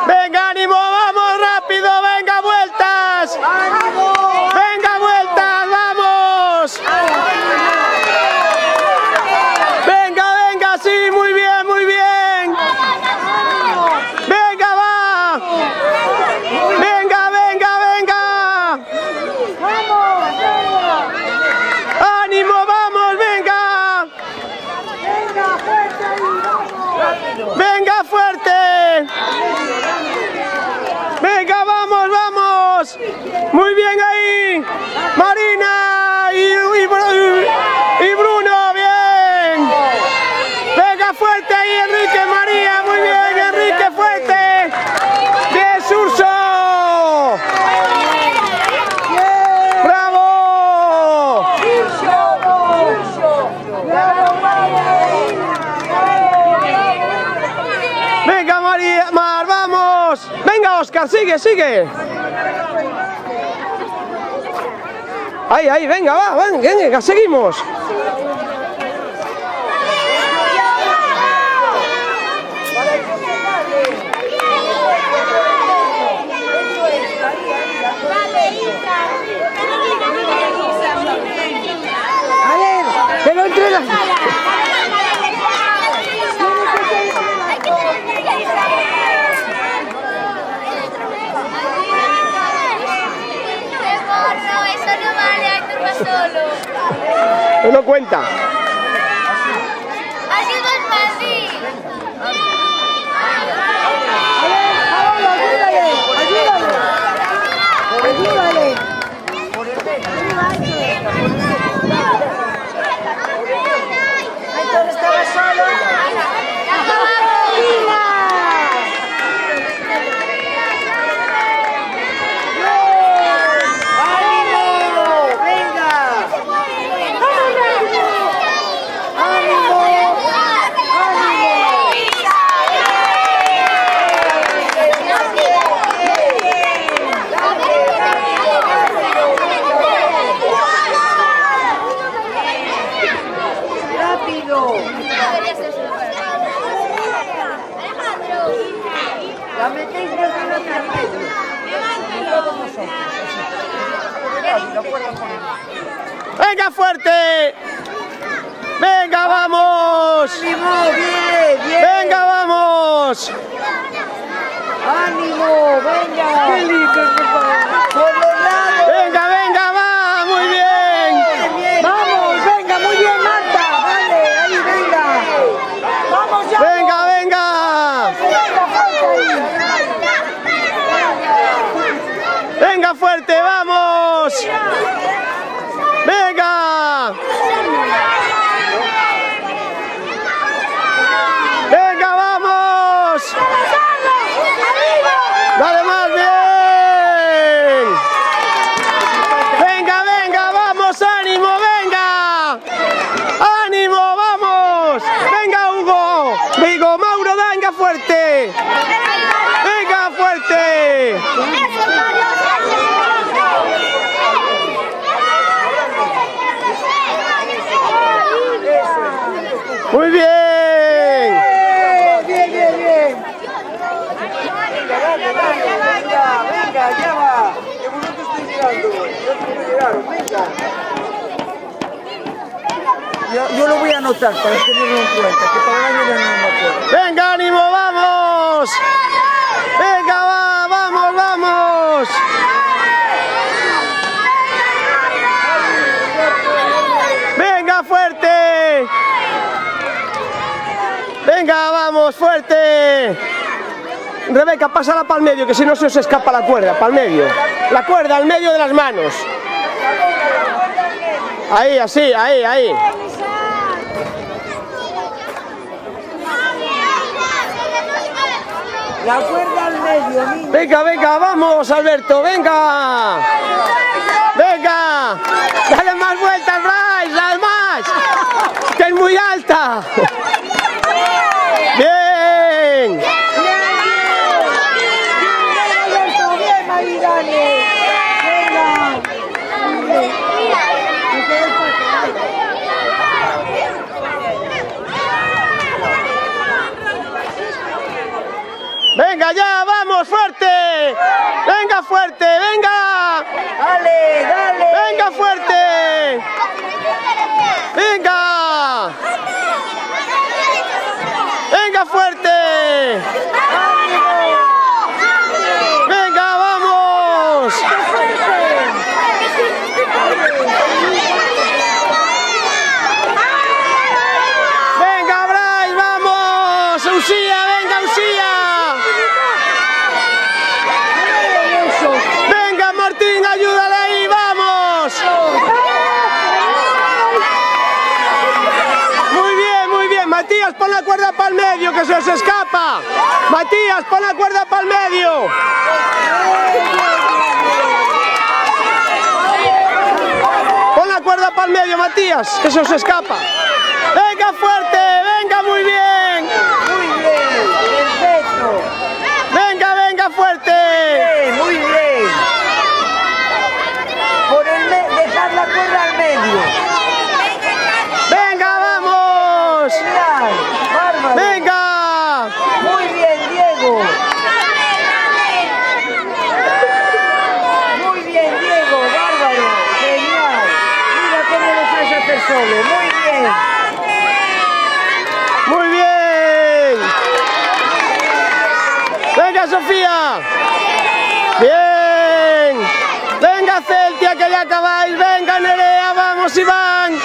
Venga, ánimo, vamos, rápido, venga, vueltas. Venga, vueltas, vamos. Venga, venga, sí, muy bien, muy bien. Venga, va. Venga, venga, venga. Ánimo, vamos, venga. Venga, fuerte. Venga, vamos, vamos. Muy bien ahí. Marina y Bruno, bien. Venga, fuerte ahí, Enrique, María, muy bien, Enrique, fuerte. Bien, Surso. ¡Bravo! Venga, María, Mar, vamos. Venga, Oscar, sigue, sigue. Ahí, ahí, venga, va, venga, seguimos. A ver, pero entre las... No lo cuenta. Ha sido el Madrid. Ayúdale. Entonces estaba solo. Venga, fuerte. Venga, vamos. ¡Ánimo! ¡Bien, bien! Venga, vamos. ¡Ánimo! ¡Venga! ¡Qué lindo! ¡Por los lados! Venga, venga, va. Muy bien. ¡Vamos! ¡Venga! ¡Muy bien, Marta! ¡Vale! ¡Ahí, venga! ¡Vamos ya! Venga, venga. Venga, fuerte, vamos. Venga. Venga, vamos. Dale más, bien. Venga, venga, vamos, ánimo, venga. Ánimo, vamos. Venga, Hugo. Digo, Mauro, venga, fuerte. Venga, fuerte. Muy bien. Bien, bien, bien. Venga, ya va. Que vos no te estoy mirando. Yo te llegaron, venga. Yo lo voy a anotar para tenerlo en cuenta, que para el año ya no me acuerdo. Venga, ánimo, vamos. Venga, va, vamos, vamos. Venga, fuerte. Venga, vamos, fuerte. Rebeca, pásala para el medio, que si no se os escapa la cuerda, para el medio. La cuerda al medio de las manos. Ahí, así, ahí, ahí. La cuerda al medio, niño. Venga, venga, vamos, Alberto, venga. Venga. Dale más vueltas, Bryce, dale más. Que es muy alta. Bien. Venga ya, vamos, fuerte. Venga fuerte, venga. Dale, dale. Venga fuerte. Venga. Venga fuerte. Venga, vamos. Venga, Brais, vamos. Usía, venga, Usía. Venga, Martín, ayúdale ahí, vamos. Muy bien, Matías, pon la cuerda para el medio, que se os escapa. Matías, pon la cuerda para el medio. Pon la cuerda para el medio, Matías, que se os escapa. Venga, fuerte, venga, muy bien. Muy bien, perfecto. Venga, venga, fuerte. Muy bien. Dejad la cuerda al medio. Venga, vamos. Genial, bárbaro. Venga. Muy bien, Diego. Muy bien, Diego, bárbaro. Genial. Mira cómo lo sabes hacer solo. Muy bien. Muy bien. Venga, Sofía. Bien. Venga, Celtia, que ya acabáis. Venga, Nerea, vamos, Iván.